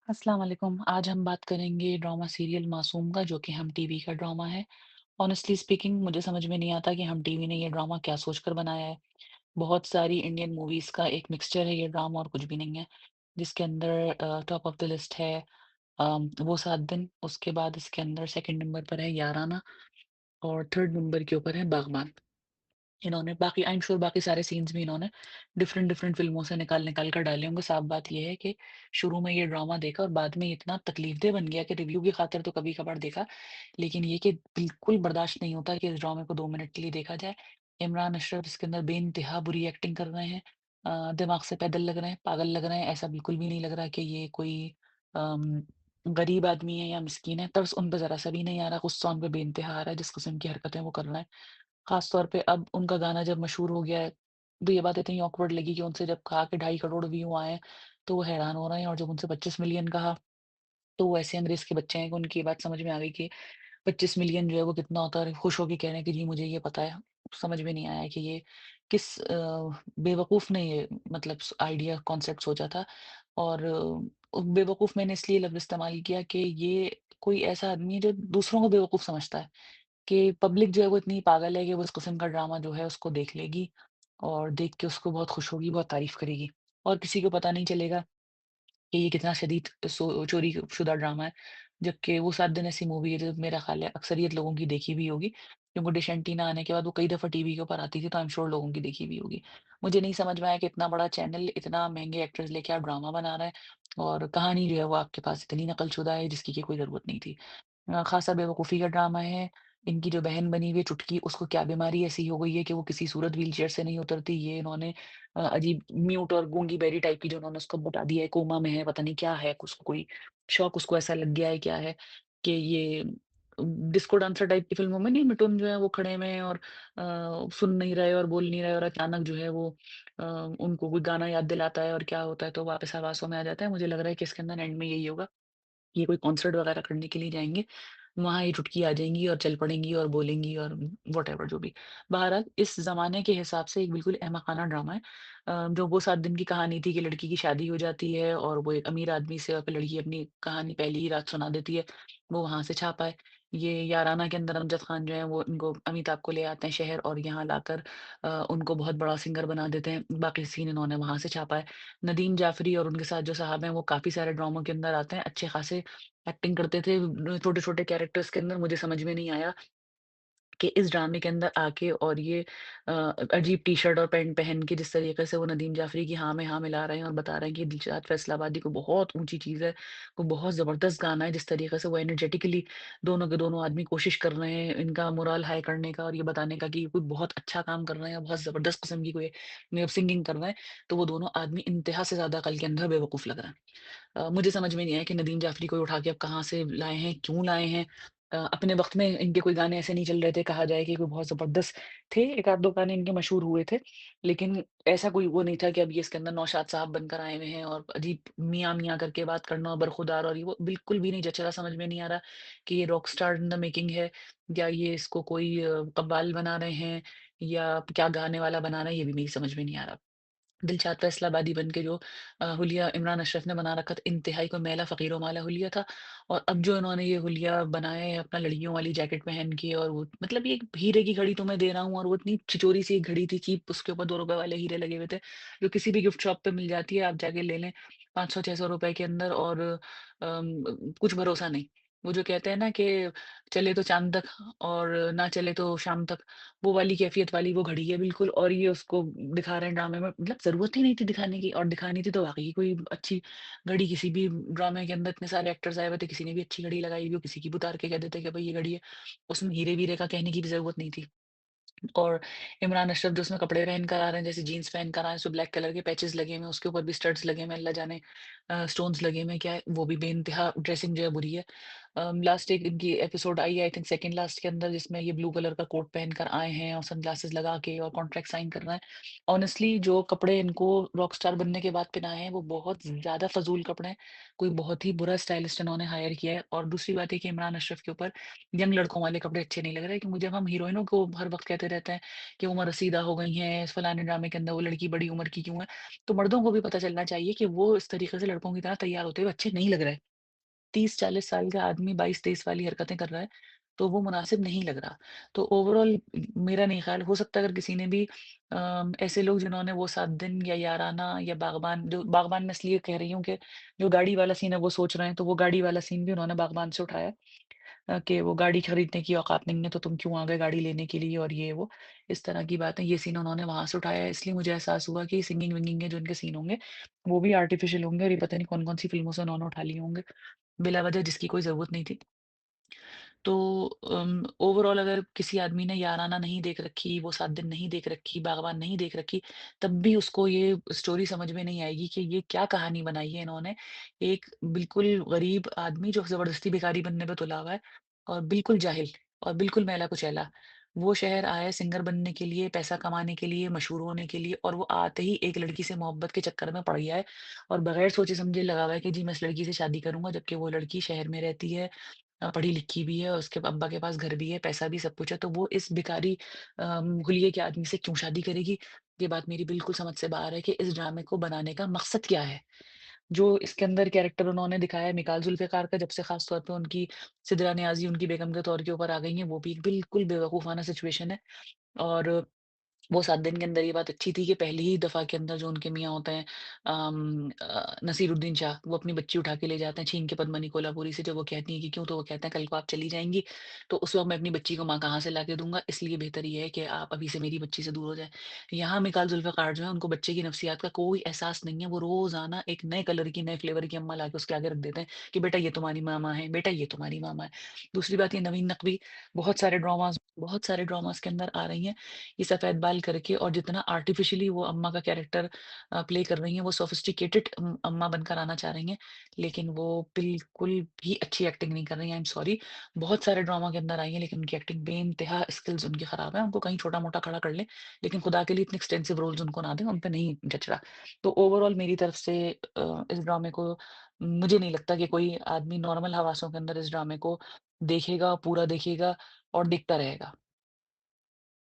अस्सलाम वालेकुम। आज हम बात करेंगे ड्रामा सीरियल मासूम का, जो कि हम टीवी का ड्रामा है। ऑनेस्टली स्पीकिंग मुझे समझ में नहीं आता कि हम टीवी ने ये ड्रामा क्या सोचकर बनाया है। बहुत सारी इंडियन मूवीज़ का एक मिक्सचर है ये ड्रामा और कुछ भी नहीं है। जिसके अंदर टॉप ऑफ द लिस्ट है वो सात दिन, उसके बाद इसके अंदर सेकंड नंबर पर है याराना और थर्ड नंबर के ऊपर है बागबान। इन्होंने बाकी आई एम श्योर बाकी सारे सीन्स भी इन्होंने डिफरेंट डिफरेंट फ़िल्मों से निकाल-निकाल कर डाले होंगे। साफ़ बात ये है कि शुरू में ये ड्रामा देखा और बाद में ये इतना तकलीफ़देह बन गया कि रिव्यू की खातिर तो कभी-कभार देखा, लेकिन ये कि बिल्कुल बर्दाश्त नहीं होता कि इस ड्रामे को 2 मिनट के लिए देखा जाए। इमरान अशरफ इसके अंदर बेइंतहा बुरी एक्टिंग कर रहे हैं। दिमाग से पैदल लग रहे हैं, पागल लग रहे हैं, ऐसा बिल्कुल भी नहीं लग रहा कि ये कोई अम, गरीब आदमी है या मिस्कीन है। तरस उन पे ज़रा-सा भी नहीं आ रहा, गुस्सा उन पे बेइंतहा आ रहा है, जिस किस्म की हरकतें वो कर रहे हैं। ख़ास तौर पे अब उनका गाना जब मशहूर हो गया है, तो ये बात इतनी ऑकवर्ड लगी कि उनसे जब कहा कि 2.5 करोड़ व्यू आए हैं, तो वो हैरान हो रहे हैं और जब उनसे 25 मिलियन कहा, तो वो ऐसे अंग्रेज़ के बच्चे हैं कि उनकी ये बात समझ में आ गई कि 25 मिलियन जो है वो कितना होता है और खुश होके कह रहे हैं कि जी मुझे ये पता है। समझ में नहीं आया कि ये किस बेवकूफ़ ने ये मतलब आइडिया कॉन्सेप्ट सोचा था और बेवकूफ़ मैंने इसलिए लफ़्ज़ इस्तेमाल किया कि ये कोई ऐसा आदमी है जो दूसरों को बेवकूफ़ समझता है। कि पब्लिक जो है वो इतनी पागल है कि वो इस किस्म का ड्रामा जो है उसको देख लेगी और देख के उसको बहुत खुश होगी, बहुत तारीफ़ करेगी और किसी को पता नहीं चलेगा कि ये कितना शदीद चोरी-शुदा ड्रामा है। जबकि वो 7 दिन ऐसी मूवी है जो मेरा ख़्याल है अक्सरियत लोगों की देखी भी होगी, क्योंकि डिश एंटीना आने के बाद वो कई दफ़ा टीवी के ऊपर आती थी, तो आई एम श्योर लोगों की देखी भी होगी। मुझे नहीं समझ में आया कि इतना बड़ा चैनल इतना महँगे एक्टर्स लेके आप ड्रामा बना रहा है और कहानी जो है वो आपके पास इतनी नकल-शुदा है जिसकी कि कोई ज़रूरत नहीं थी। ख़ासा बेवकूफ़ी का ड्रामा है। इनकी जो बहन बनी हुई है चुटकी, उसको क्या बीमारी ऐसी हो गई है कि वो किसी सूरत व्हीलचेयर से नहीं उतरती। ये इन्होंने अजीब म्यूट और गूंगी बेरी टाइप की जो उन्होंने उसको बता दिया है, कोमा में है, पता नहीं क्या है, उसको कोई शौक उसको ऐसा लग गया है, क्या है कि ये डिस्को डांसर टाइप की फ़िल्मों में नहीं मिठुन जो है वो खड़े में हैं और सुन नहीं रहे और बोल नहीं रहे और अचानक जो है वो उनको कोई गाना याद दिलाता है और क्या होता है तो वापस हवासों में आ जाता है। मुझे लग रहा है कि इसके अंदर एंड में यही होगा। ये कोई कॉन्सर्ट वगैरह करने के लिए जाएँगे, वहाँ ये चुटकी आ जाएँगी और चल पड़ेंगी और बोलेंगी और व्हाटएवर जो भी। बहरहाल इस ज़माने के हिसाब से एक बिल्कुल अहमकाना ड्रामा है। जो वो 7 दिन की कहानी थी कि लड़की की शादी हो जाती है और वो एक अमीर आदमी से और फिर लड़की अपनी कहानी पहली ही रात सुना देती है, वो वहाँ से छापा है। ये याराना के अंदर अमजद खान जो है वो इनको अमिताभ को ले आते हैं शहर और यहाँ लाकर उनको बहुत बड़ा सिंगर बना देते हैं। बाकी सीन इन्होंने वहाँ से छापा है। नदीम जाफ़री और उनके साथ जो साहब हैं वो काफ़ी सारे ड्रामों के अंदर आते हैं, अच्छे खासे एक्टिंग करते थे छोटे-छोटे कैरेक्टर्स के अंदर। मुझे समझ में नहीं आया कि इस ड्रामे के अंदर आके और ये अजीब टी-शर्ट और पैंट पहन के जिस तरीके से वो नदीम जाफ़री की हाँ में हाँ मिला रहे हैं और बता रहे हैं कि दिलशाद फैसलाबादी को बहुत ऊँची चीज़ है, वो बहुत ज़बरदस्त गाना है, जिस तरीके से वो एनर्जेटिकली दोनों के दोनों आदमी कोशिश कर रहे हैं इनका मोरल हाई करने का और ये बताने का कि ये कोई बहुत अच्छा काम कर रहे हैं और बहुत ज़बरदस्त किस्म की कोई सिंगिंग कर रहे हैं, तो वो दोनों आदमी इंतहा से ज़्यादा अकल के अंदर बेवकूफ़ लग रहे हैं। मुझे समझ में नहीं आया कि नदीम जाफ़री को उठा के अब कहाँ से लाए हैं, क्यों लाए हैं? अपने वक़्त में इनके कोई गाने ऐसे नहीं चल रहे थे, कहा जाए कि कोई बहुत ज़बरदस्त थे, 1 आध 2 गाने इनके मशहूर हुए थे, लेकिन ऐसा कोई वो नहीं था कि अब ये इसके अंदर नौशाद साहब बनकर आए हुए हैं और अजीब मियाँ-मियाँ करके बात करना और बरखुरदार और ये वो बिल्कुल भी नहीं जच रहा, समझ में नहीं आ रहा कि ये rock star in the making है या ये इसको कोई कव्वाल बना रहे हैं या क्या गाने वाला बना रहे हैं, ये भी मेरी समझ में नहीं आ रहा। दिलशाद फैसलाबादी बन के जो हुलिया इमरान अशरफ ने बना रखा था, इंतहाई कोई मैला फ़कीर माला हुलिया था और अब जो इन्होंने ये हुलिया बनाया है अपना लड़कियों वाली जैकेट पहन के और वो मतलब ये एक हीरे की घड़ी तुम्हें दे रहा हूँ और वो इतनी छिचोरी सी एक घड़ी थी चीप, उसके ऊपर ₹2 वाले हीरे लगे हुए थे, जो किसी भी गिफ्ट शॉप पे मिल जाती है, आप जाके ले लें 500-600 रुपए के अंदर और कुछ भरोसा नहीं। वो जो कहते हैं ना कि चले तो चाँद तक और ना चले तो शाम तक, वो वाली कैफ़ियत वाली वो घड़ी है बिल्कुल और ये उसको दिखा रहे हैं ड्रामे में, मतलब ज़रूरत ही नहीं थी दिखाने की और दिखानी थी तो वाक़ई कोई अच्छी घड़ी किसी भी ड्रामे के अंदर इतने सारे एक्टर्स आए हुए थे, किसी ने भी अच्छी घड़ी लगाई हुई हो, किसी की भी उतार के कह देते कि भई ये घड़ी है। उसमें हीरे-वीरे का कहने की भी ज़रूरत नहीं थी। और इमरान अशरफ जो उसमें कपड़े पहन कर आ रहे हैं, जैसे जीन्स पहन कर आए हैं, उसपे ब्लैक कलर के पैचेज़ लगे हुए हैं, उसके ऊपर भी स्टड्स लगे हुए हैं, अल्लाह जाने स्टोन्स लगे हुए हैं, क्या है, वो भी बेइंतहा ड्रेसिंग जो है बुरी है। लास्ट एक इनकी एपिसोड आई है आई थिंक सेकंड लास्ट के अंदर जिसमें ये ब्लू कलर का कोट पहनकर आए हैं और सनग्लासेस लगा के और कॉन्ट्रैक्ट साइन कर रहे हैं। ऑनेस्टली जो कपड़े इनको रॉकस्टार बनने के बाद पहनाए हैं वो बहुत ज़्यादा फ़ज़ूल कपड़े हैं। कोई बहुत ही बुरा स्टाइलिस्ट इन्होंने हायर किया है और दूसरी बात है कि इमरान अशरफ के ऊपर यंग लड़कों वाले कपड़े अच्छे नहीं लग रहे क्योंकि जब हम हीरोइनों को हर वक़्त कहते रहते हैं कि उम्र रसीदा हो गई है, इस फलाने ड्रामे के अंदर वो लड़की बड़ी उम्र की क्यों है? तो मर्दों को भी पता चलना चाहिए कि वो इस तरीके से लड़कों की तरह तैयार होते हुए अच्छे नहीं लग रहे। 30-40 साल का आदमी 22-23 वाली हरकतें कर रहा है, तो वो मुनासिब नहीं लग रहा। तो ओवरऑल मेरा नहीं ख़्याल हो सकता है अगर किसी ने भी ऐसे लोग जिन्होंने वो 7 दिन या याराना या बाग़बान जो बाग़बान मैं इसलिए कह रही हूँ कि जो गाड़ी वाला सीन है वो सोच रहे हैं, तो वो गाड़ी वाला सीन भी उन्होंने बाग़बान से उठाया। कि वो गाड़ी खरीदने की औकात नहीं है तो तुम क्यों आ गए गाड़ी लेने के लिए और ये वो, इस तरह की बातें ये सीन उन्होंने वहाँ से उठाया है। इसलिए मुझे एहसास हुआ कि सिंगिंग-विंगिंग के जो इनके सीन होंगे, वो भी आर्टिफ़िशियल होंगे और ये पता नहीं कौन-कौन सी फ़िल्मों से उन्होंने उठा लिए होंगे, बिला वजह जिसकी कोई ज़रूरत नहीं थी। तो ओवरऑल अगर किसी आदमी ने याराना नहीं देख रखी, वो 7 दिन नहीं देख रखी, बागबान नहीं देख रखी, तब भी उसको ये स्टोरी समझ में नहीं आएगी कि ये क्या कहानी बनाई है इन्होंने। एक बिल्कुल गरीब आदमी जो ज़बरदस्ती भिखारी बनने पे तुला हुआ है और बिल्कुल जाहिल और बिल्कुल मैला-कुचैला। वो शहर आया है सिंगर बनने के लिए, पैसा कमाने के लिए, मशहूर होने के लिए और वो आते ही एक लड़की से मोहब्बत के चक्कर में पड़ गया है और बगैर सोचे-समझे लगा हुआ है कि जी मैं इस लड़की से शादी करूँगा, जबकि वो लड़की शहर में रहती है पढ़ी-लिखी भी है, उसके अब्बा के पास घर भी है, पैसा भी सब कुछ है, तो वो इस भिखारी हुलिये के आदमी से क्यों शादी करेगी? ये बात मेरी बिल्कुल समझ से बाहर है कि इस ड्रामे को बनाने का मकसद क्या है? जो इसके अंदर कैरेक्टर उन्होंने दिखाया है मिकाल जुल्फ़िकार का, जब से ख़ास तौर पे उनकी सिदरा नियाज़ी उनकी बेगम के तौर के ऊपर आ गई हैं, वो भी एक बिल्कुल बेवकूफ़ाना सिचुएशन है और वो 7 दिन के अंदर ये बात अच्छी थी कि पहली ही दफ़ा के अंदर जो उनके मियाँ होते हैं नसीरुद्दीन शाह, वो अपनी बच्ची उठा के ले जाते हैं छीन के पद्मिनी कोल्हापुरी से जब वो कहती हैं कि क्यों? तो वो कहते हैं कल को आप चली जाएँगी, तो उस वक़्त मैं अपनी बच्ची को माँ कहाँ से ला के दूँगा? इसलिए बेहतर ये है कि आप अभी से मेरी बच्ची से दूर हो जाएँ। यहाँ मिकाल जुल्फ़िकार जो है उनको बच्चे की नफ्सियात का कोई एहसास नहीं है, वो रोज़ाना एक नए कलर की, नए फ्लेवर की अम्मा लाके उसके आगे रख देते हैं कि बेटा ये तुम्हारी मामा है, बेटा ये तुम्हारी मामा है। दूसरी बात ये नवीन नकवी बहुत सारे ड्रामास के अंदर आ रही हैं। ये सफ़ेद बाल करके और जितना आर्टिफ़िशियली वो अम्मा का कैरेक्टर प्ले कर रही हैं, वो सोफिस्टिकेटेड अम्मा बनकर आना चाह रही हैं, लेकिन वो बिल्कुल भी अच्छी एक्टिंग नहीं कर रही हैं, आई एम सॉरी। बहुत सारे ड्रामा के अंदर आई हैं, लेकिन उनकी एक्टिंग बेइंतहा स्किल्स उनकी ख़राब है, उनको कहीं छोटा-मोटा खड़ा कर लें, लेकिन खुदा के लिए इतने एक्सटेंसिव रोल्स उनको ना दें, उन पे नहीं जच रहा। तो ओवरऑल मेरी तरफ से इस ड्रामे को मुझे नहीं लगता कि कोई आदमी नॉर्मल हवासों के अंदर इस ड्रामे को देखेगा, पूरा देखेगा और देखता रहेगा।